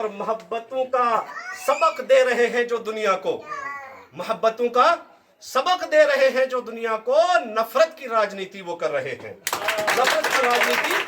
और मोहब्बतों का सबक दे रहे हैं जो दुनिया को, मोहब्बतों का सबक दे रहे हैं जो दुनिया को, नफरत की राजनीति वो कर रहे हैं। नफरत की राजनीति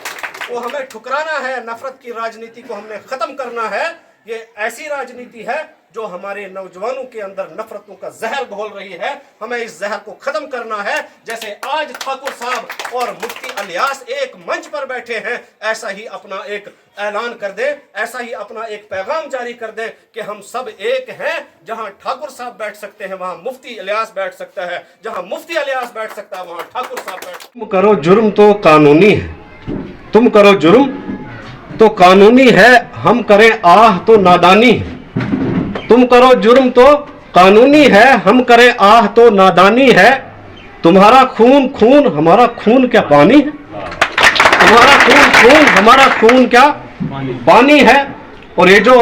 को हमें ठुकराना है, नफरत की राजनीति को हमने खत्म करना है। ये ऐसी राजनीति है जो हमारे नौजवानों के अंदर नफरतों का जहर घोल रही है। हमें इस जहर को खत्म करना है। जैसे आज ठाकुर साहब और मुफ्ती इलियास एक मंच पर बैठे हैं, ऐसा ही अपना एक ऐलान कर दें, ऐसा ही अपना एक पैगाम जारी कर दें कि हम सब एक हैं। जहां ठाकुर साहब बैठ सकते हैं वहां मुफ्ती इलियास बैठ सकता है, जहां मुफ्ती इलियास बैठ सकता है वहां ठाकुर साहब बैठ। तुम करो जुर्म तो कानूनी है, तुम करो जुर्म तो कानूनी है, हम करें आह तो नादानी है। तुम करो जुर्म तो कानूनी है, हम करें आह तो नादानी है। तुम्हारा खून खून हमारा खून क्या पानी है, तुम्हारा खून खून हमारा खून क्या पानी है। और ये जो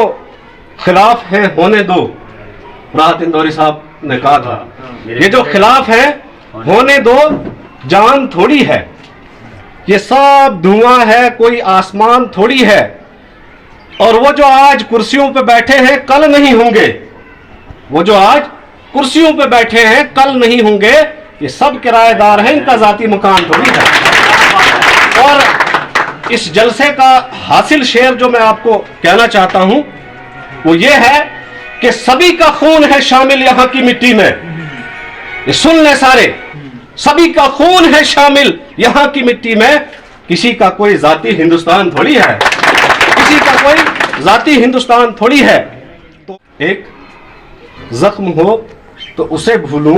खिलाफ है होने दो, राहत इंदौरी साहब ने कहा था, ये जो खिलाफ है होने दो, जान थोड़ी है, ये सब धुआं है, कोई आसमान थोड़ी है। और वो जो आज कुर्सियों पे बैठे हैं कल नहीं होंगे, वो जो आज कुर्सियों पे बैठे हैं कल नहीं होंगे, ये सब किराएदार हैं, इनका जाती मकान थोड़ी है। और इस जलसे का हासिल शेर जो मैं आपको कहना चाहता हूं वो ये है कि सभी का खून है शामिल यहां की मिट्टी में। ये सुन ले सारे, सभी का खून है शामिल यहां की मिट्टी में। किसी का कोई जाती हिंदुस्तान थोड़ी है, किसी का कोई जाती हिंदुस्तान थोड़ी है। तो एक जख्म हो तो उसे भूलूं,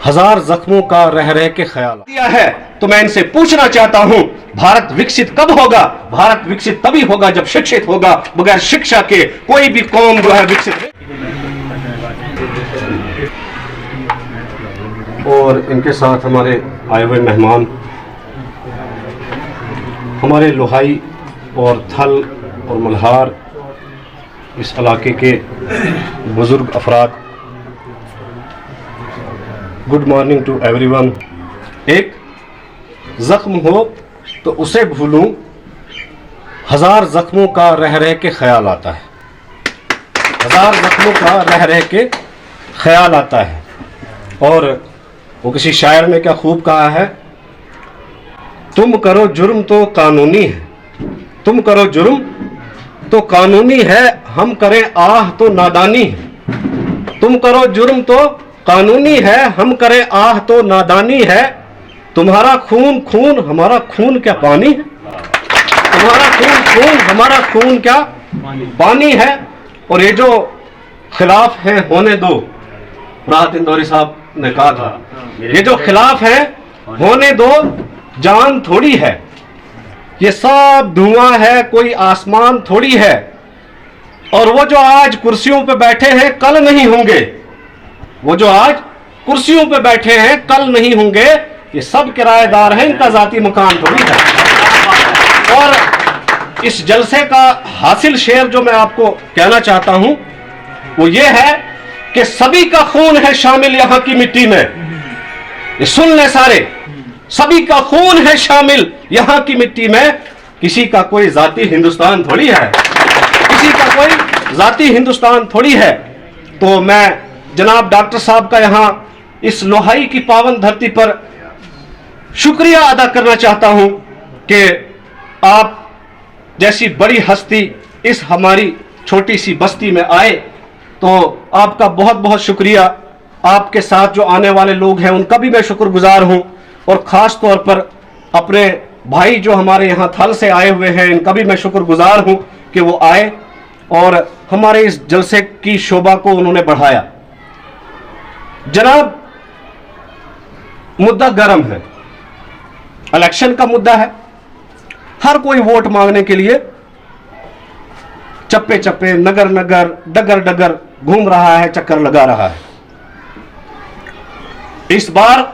हजार जख्मों का रह रह के ख्याल दिया है। तो मैं इनसे पूछना चाहता हूं, भारत विकसित कब होगा? भारत विकसित तभी होगा जब शिक्षित होगा। बगैर शिक्षा के कोई भी कौम जो है विकसित। और इनके साथ हमारे आए हुए मेहमान, हमारे लोहाई और थल और मल्हार इस इलाके के बुजुर्ग अफराद, गुड मॉर्निंग टू एवरीवन। एक जख्म हो तो उसे भूलूं, हजार जख्मों का रह रह के ख्याल आता है, हजार जख्मों का रह रह के ख्याल आता है। और वो किसी शायर ने क्या खूब कहा है, तुम करो जुर्म तो कानूनी है, तुम करो जुर्म तो कानूनी है, हम करें आह तो नादानी है। तुम करो जुर्म तो कानूनी है, हम करें आह तो नादानी है। तुम्हारा खून खून हमारा खून क्या पानी है, तुम्हारा खून खून हमारा खून क्या पानी है। और ये जो खिलाफ है होने दो, राहत इंदौरी साहब ने कहा था, ये जो खिलाफ है होने दो, जान थोड़ी है, ये सब धुआं है, कोई आसमान थोड़ी है। और वो जो आज कुर्सियों पे बैठे हैं कल नहीं होंगे, वो जो आज कुर्सियों पे बैठे हैं कल नहीं होंगे, ये सब किराएदार हैं, इनका जाती मकान थोड़ी है। और इस जलसे का हासिल शेर जो मैं आपको कहना चाहता हूं वो ये है कि सभी का खून है शामिल यहां की मिट्टी में। ये सुन ले सारे, सभी का खून है शामिल यहां की मिट्टी में। किसी का कोई जाती हिंदुस्तान थोड़ी है, किसी का कोई जाती हिंदुस्तान थोड़ी है। तो मैं जनाब डॉक्टर साहब का यहां इस लोहाई की पावन धरती पर शुक्रिया अदा करना चाहता हूं कि आप जैसी बड़ी हस्ती इस हमारी छोटी सी बस्ती में आए, तो आपका बहुत बहुत शुक्रिया। आपके साथ जो आने वाले लोग हैं उनका भी मैं शुक्रगुजार हूं। और ख़ास तौर पर अपने भाई जो हमारे यहाँ थल से आए हुए हैं, इनका भी मैं शुक्रगुजार हूँ कि वो आए और हमारे इस जलसे की शोभा को उन्होंने बढ़ाया। जनाब, मुद्दा गर्म है, इलेक्शन का मुद्दा है। हर कोई वोट मांगने के लिए चप्पे चप्पे, नगर नगर, डगर डगर घूम रहा है, चक्कर लगा रहा है। इस बार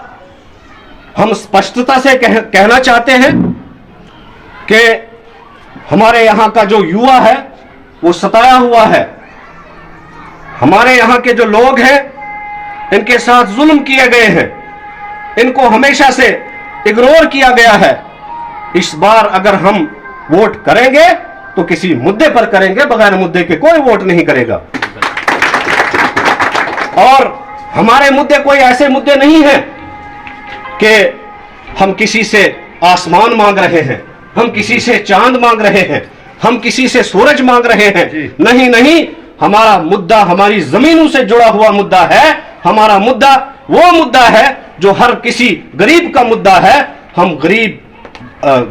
हम स्पष्टता से कहना चाहते हैं कि हमारे यहां का जो युवा है वो सताया हुआ है। हमारे यहां के जो लोग हैं इनके साथ जुल्म किए गए हैं, इनको हमेशा से इग्नोर किया गया है। इस बार अगर हम वोट करेंगे तो तो किसी मुद्दे पर करेंगे, बगैर मुद्दे के कोई वोट नहीं करेगा। और हमारे मुद्दे कोई ऐसे मुद्दे नहीं हैं कि हम किसी से आसमान मांग रहे हैं, हम किसी से चांद मांग रहे हैं, हम किसी से सूरज मांग रहे हैं। नहीं नहीं, हमारा मुद्दा हमारी जमीनों से जुड़ा हुआ मुद्दा है। हमारा मुद्दा वो मुद्दा है जो हर किसी गरीब का मुद्दा है। हम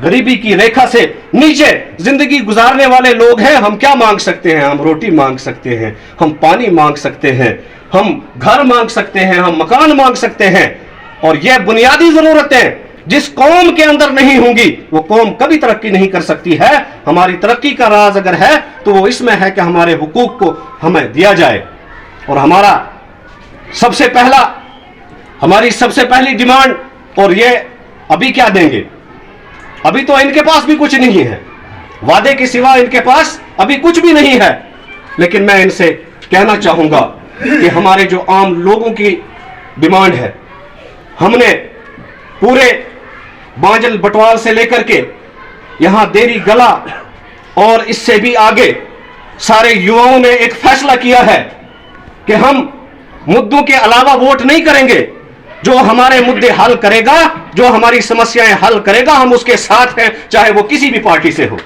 गरीबी की रेखा से नीचे जिंदगी गुजारने वाले लोग हैं। हम क्या मांग सकते हैं? हम रोटी मांग सकते हैं, हम पानी मांग सकते हैं, हम घर मांग सकते हैं, हम मकान मांग सकते हैं। और यह बुनियादी जरूरतें जिस कौम के अंदर नहीं होंगी वो कौम कभी तरक्की नहीं कर सकती है। हमारी तरक्की का राज अगर है तो वो इसमें है कि हमारे हुकूक को हमें दिया जाए। और हमारी सबसे पहली डिमांड, और ये अभी क्या देंगे? अभी तो इनके पास भी कुछ नहीं है, वादे के सिवा इनके पास अभी कुछ भी नहीं है। लेकिन मैं इनसे कहना चाहूंगा कि हमारे जो आम लोगों की डिमांड है, हमने पूरे बांजल बटवाल से लेकर के यहां देरी गला और इससे भी आगे सारे युवाओं ने एक फैसला किया है कि हम मुद्दों के अलावा वोट नहीं करेंगे। जो हमारे मुद्दे हल करेगा, जो हमारी समस्याएं हल करेगा, हम उसके साथ हैं, चाहे वो किसी भी पार्टी से हो।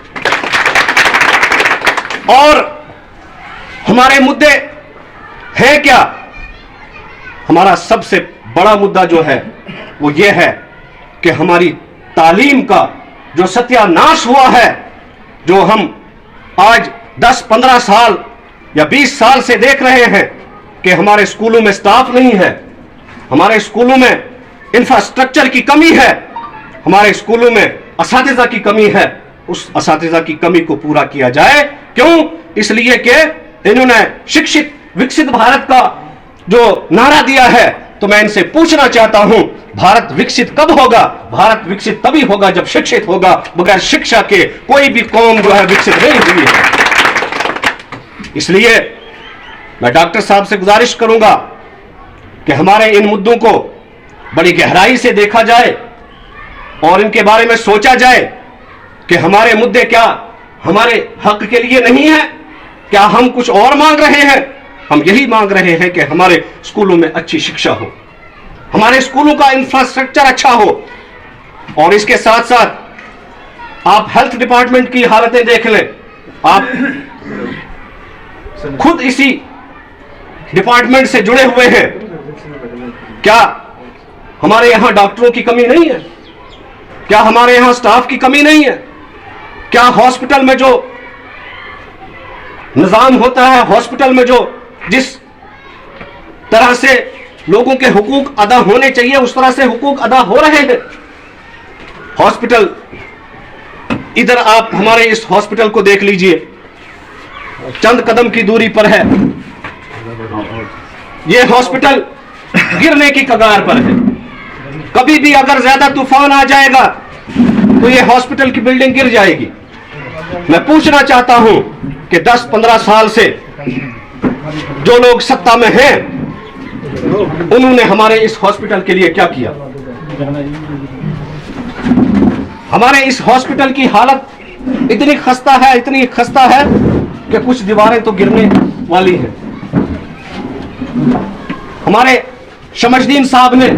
और हमारे मुद्दे हैं क्या? हमारा सबसे बड़ा मुद्दा जो है वो ये है कि हमारी तालीम का जो सत्यानाश हुआ है, जो हम आज 10-15 साल या 20 साल से देख रहे हैं कि हमारे स्कूलों में स्टाफ नहीं है, हमारे स्कूलों में इंफ्रास्ट्रक्चर की कमी है, हमारे स्कूलों में असातिज़ा की कमी है। उस असातिज़ा की कमी को पूरा किया जाए। क्यों? इसलिए कि इन्होंने शिक्षित विकसित भारत का जो नारा दिया है। तो मैं इनसे पूछना चाहता हूं, भारत विकसित कब होगा? भारत विकसित तभी होगा जब शिक्षित होगा। बगैर शिक्षा के कोई भी कौम जो है विकसित नहीं हुई है। इसलिए मैं डॉक्टर साहब से गुजारिश करूंगा कि हमारे इन मुद्दों को बड़ी गहराई से देखा जाए और इनके बारे में सोचा जाए कि हमारे मुद्दे क्या हमारे हक के लिए नहीं है? क्या हम कुछ और मांग रहे हैं? हम यही मांग रहे हैं कि हमारे स्कूलों में अच्छी शिक्षा हो, हमारे स्कूलों का इंफ्रास्ट्रक्चर अच्छा हो। और इसके साथ साथ आप हेल्थ डिपार्टमेंट की हालतें देख लें। आप खुद इसी डिपार्टमेंट से जुड़े हुए हैं। क्या हमारे यहां डॉक्टरों की कमी नहीं है? क्या हमारे यहां स्टाफ की कमी नहीं है? क्या हॉस्पिटल में जो निजाम होता है, हॉस्पिटल में जो जिस तरह से लोगों के हुकूक अदा होने चाहिए उस तरह से हुकूक अदा हो रहे हैं? हॉस्पिटल, इधर आप हमारे इस हॉस्पिटल को देख लीजिए, चंद कदम की दूरी पर है। यह हॉस्पिटल गिरने की कगार पर है। कभी भी अगर ज्यादा तूफान आ जाएगा तो यह हॉस्पिटल की बिल्डिंग गिर जाएगी। मैं पूछना चाहता हूं कि 10-15 साल से जो लोग सत्ता में हैं उन्होंने हमारे इस हॉस्पिटल के लिए क्या किया? हमारे इस हॉस्पिटल की हालत इतनी खस्ता है कि कुछ दीवारें तो गिरने वाली हैं। हमारे शमशदीन साहब ने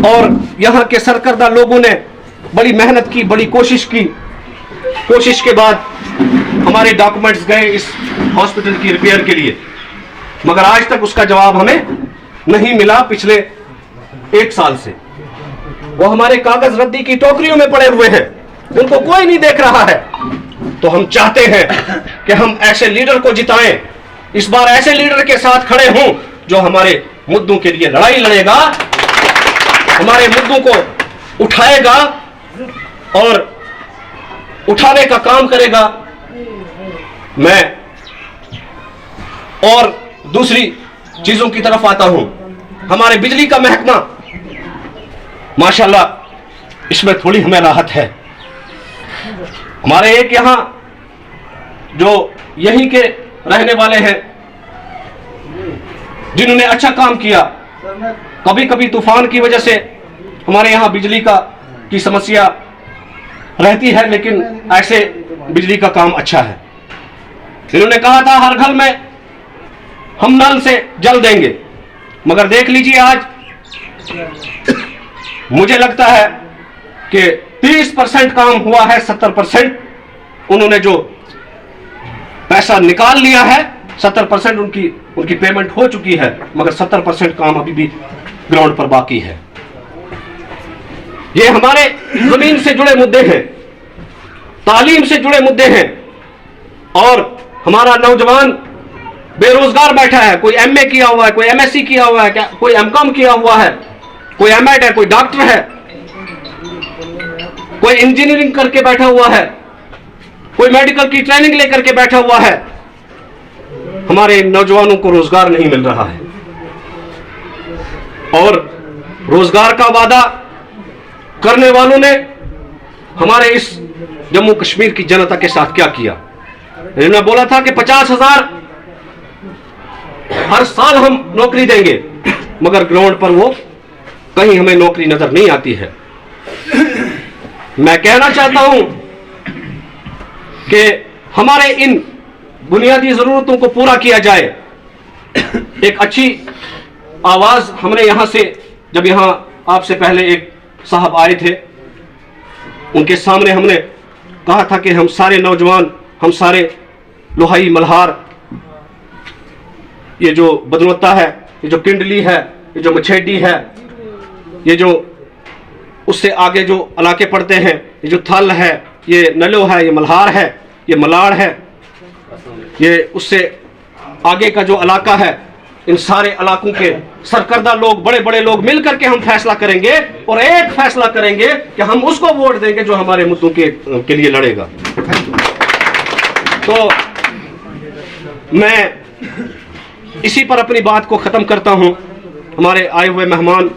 और यहां के सरकर्दा लोगों ने बड़ी मेहनत की, बड़ी कोशिश की। कोशिश के बाद हमारे डॉक्यूमेंट्स गए इस हॉस्पिटल की रिपेयर के लिए, मगर आज तक उसका जवाब हमें नहीं मिला। पिछले 1 साल से वो हमारे कागज रद्दी की टोकरियों में पड़े हुए हैं, उनको कोई नहीं देख रहा है। तो हम चाहते हैं कि हम ऐसे लीडर को जिताएं, इस बार ऐसे लीडर के साथ खड़े हों जो हमारे मुद्दों के लिए लड़ाई लड़ेगा, हमारे मुद्दों को उठाएगा और उठाने का काम करेगा। मैं और दूसरी चीजों की तरफ आता हूं। हमारे बिजली का महकमा, माशाल्लाह इसमें थोड़ी हमें राहत है। हमारे एक यहां जो यहीं के रहने वाले हैं जिन्होंने अच्छा काम किया, कभी कभी तूफान की वजह से हमारे यहां बिजली की समस्या रहती है, लेकिन ऐसे बिजली का काम अच्छा है। इन्होंने कहा था हर घर में हम नल से जल देंगे, मगर देख लीजिए आज मुझे लगता है कि 30% काम हुआ है, 70% उन्होंने जो पैसा निकाल लिया है, 70% उनकी पेमेंट हो चुकी है, मगर 70% काम अभी भी ग्राउंड पर बाकी है। ये हमारे जमीन से जुड़े मुद्दे हैं, तालीम से जुड़े मुद्दे हैं, और हमारा नौजवान बेरोजगार बैठा है। कोई एमए किया हुआ है, कोई एमएससी किया हुआ है, कोई एमकॉम किया हुआ है, कोई एमएड है, कोई डॉक्टर है, कोई इंजीनियरिंग करके बैठा हुआ है, कोई मेडिकल की ट्रेनिंग लेकर के बैठा हुआ है। हमारे नौजवानों को रोजगार नहीं मिल रहा है, और रोजगार का वादा करने वालों ने हमारे इस जम्मू कश्मीर की जनता के साथ क्या किया। इन्होंने बोला था कि 50,000 हर साल हम नौकरी देंगे, मगर ग्राउंड पर वो कहीं हमें नौकरी नजर नहीं आती है। मैं कहना चाहता हूं कि हमारे इन बुनियादी जरूरतों को पूरा किया जाए। एक अच्छी आवाज हमने यहां से, जब यहां आपसे पहले एक साहब आए थे, उनके सामने हमने कहा था कि हम सारे नौजवान, हम सारे लोहाई मल्हार, ये जो बदनोता है, ये जो किंडली है, ये जो मछेडी है, ये जो उससे आगे जो इलाके पड़ते हैं, ये जो थल है, ये नलो है, ये मल्हार है, ये मलाड़ है, ये उससे आगे का जो इलाका है, इन सारे इलाकों के सरकर्दा लोग, बड़े बड़े लोग मिल करके हम फैसला करेंगे, और एक फैसला करेंगे कि हम उसको वोट देंगे जो हमारे मुद्दों के लिए लड़ेगा। तो मैं इसी पर अपनी बात को ख़त्म करता हूं। हमारे आए हुए मेहमान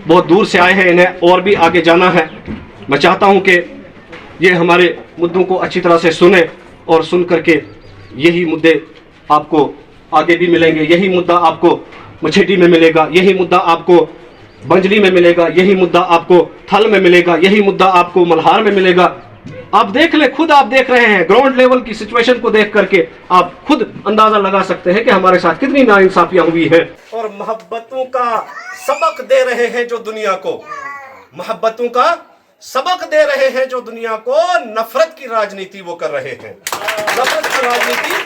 बहुत दूर से आए हैं, इन्हें और भी आगे जाना है। मैं चाहता हूं कि ये हमारे मुद्दों को अच्छी तरह से सुने, और सुन करके यही मुद्दे आपको आगे भी मिलेंगे। यही मुद्दा आपको मछेडी में मिलेगा, यही मुद्दा आपको बंजली में मिलेगा, यही मुद्दा आपको थल में मिलेगा, यही मुद्दा आपको मल्हार में मिलेगा। आप देख ले, खुद आप देख रहे हैं, ग्राउंड लेवल की सिचुएशन को देख करके आप खुद अंदाजा लगा सकते हैं कि हमारे साथ कितनी नाइंसाफियां हुई हैं। और मोहब्बतों का सबक दे रहे हैं जो दुनिया को, मोहब्बतों का सबक दे रहे हैं जो दुनिया को, नफरत की राजनीति वो कर रहे हैं। नफरत की राजनीति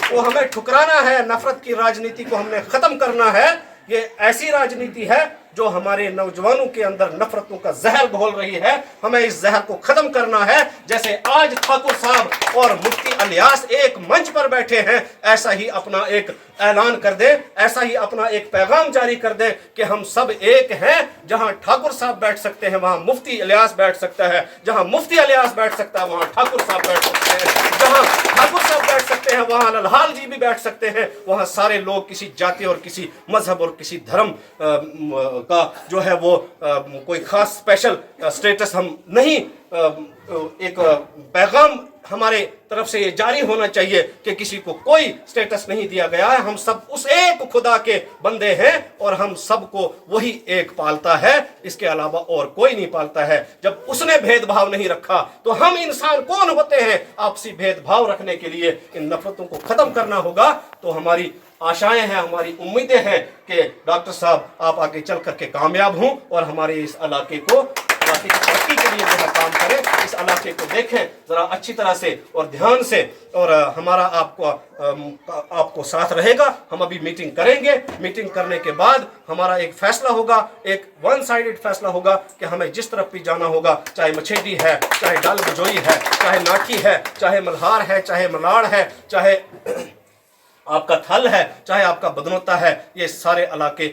को हमें ठुकराना है, नफरत की राजनीति को हमने खत्म करना है। ये ऐसी राजनीति है जो हमारे नौजवानों के अंदर नफरतों का जहर घोल रही है। हमें इस जहर को खत्म करना है। जैसे आज ठाकुर साहब और मुफ्ती इलियास एक मंच पर बैठे हैं, ऐसा ही अपना एक ऐलान कर दे, ऐसा ही अपना एक पैगाम जारी कर दे कि हम सब एक हैं। जहां ठाकुर साहब बैठ सकते हैं वहां मुफ्ती इलियास बैठ सकता है, जहां मुफ्ती इलियास बैठ सकता है वहां ठाकुर साहब बैठ सकते हैं, जहां ठाकुर साहब बैठ सकते हैं वहां ललहाल जी भी बैठ सकते हैं। वहां सारे लोग किसी जाति और किसी मजहब और किसी धर्म का जो है वो कोई खास स्पेशल स्टेटस हम नहीं, एक पैगाम हमारे तरफ से ये जारी होना चाहिए कि किसी को कोई स्टेटस नहीं दिया गया है। हम सब उस एक खुदा के बंदे हैं और हम सबको वही एक पालता है, इसके अलावा और कोई नहीं पालता है। जब उसने भेदभाव नहीं रखा तो हम इंसान कौन होते हैं आपसी भेदभाव रखने के लिए? इन नफरतों को खत्म करना होगा। तो हमारी आशाएं हैं, हमारी उम्मीदें हैं कि डॉक्टर साहब आप आगे चल करके कामयाब हों और हमारे इस इलाके को की तरक्की के लिए जो काम करें। इस इलाके को देखें जरा अच्छी तरह से और ध्यान से, और हमारा आपको साथ रहेगा। हम अभी मीटिंग करेंगे, मीटिंग करने के बाद हमारा एक फैसला होगा, एक वन साइडेड फैसला होगा कि हमें जिस तरफ भी जाना होगा, चाहे मछेडी है, चाहे डाल बजोई है, चाहे नाठी है, चाहे मल्हार है, चाहे मलाड़ है, चाहे आपका थल है, चाहे आपका बदनोता है, ये सारे इलाके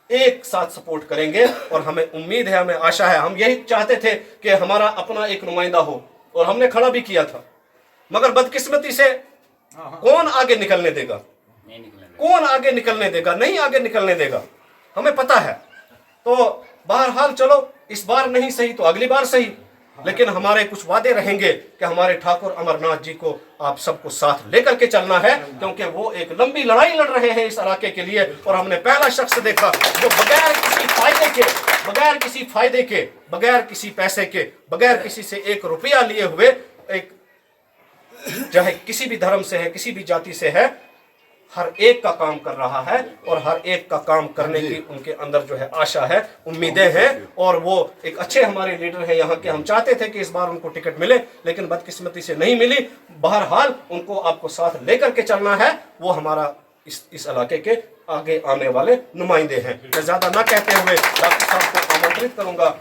एक साथ सपोर्ट करेंगे। और हमें उम्मीद है, हमें आशा है, हम यही चाहते थे कि हमारा अपना एक नुमाइंदा हो, और हमने खड़ा भी किया था, मगर बदकिस्मती से कौन आगे निकलने देगा? कौन आगे निकलने देगा? नहीं आगे निकलने देगा, हमें पता है। तो बहरहाल चलो, इस बार नहीं सही तो अगली बार सही, लेकिन हमारे कुछ वादे रहेंगे कि हमारे ठाकुर अमरनाथ जी को आप सबको साथ लेकर के चलना है, क्योंकि वो एक लंबी लड़ाई लड़ रहे हैं इस इलाके के लिए। और हमने पहला शख्स देखा जो बगैर किसी फायदे के, बगैर किसी फायदे के, बगैर किसी पैसे के, बगैर किसी से एक रुपया लिए हुए एक चाहे किसी भी धर्म से है, किसी भी जाति से है, हर एक का काम कर रहा है और हर एक का काम करने की उनके अंदर जो है आशा है, उम्मीदें हैं। और वो एक अच्छे हमारे लीडर हैं यहाँ के। हम चाहते थे कि इस बार उनको टिकट मिले, लेकिन बदकिस्मती से नहीं मिली। बहरहाल उनको आपको साथ लेकर के चलना है। वो हमारा इस इलाके के आगे आने वाले नुमाइंदे हैं। मैं ज्यादा ना कहते हुए डॉक्टर साहब को आमंत्रित करूंगा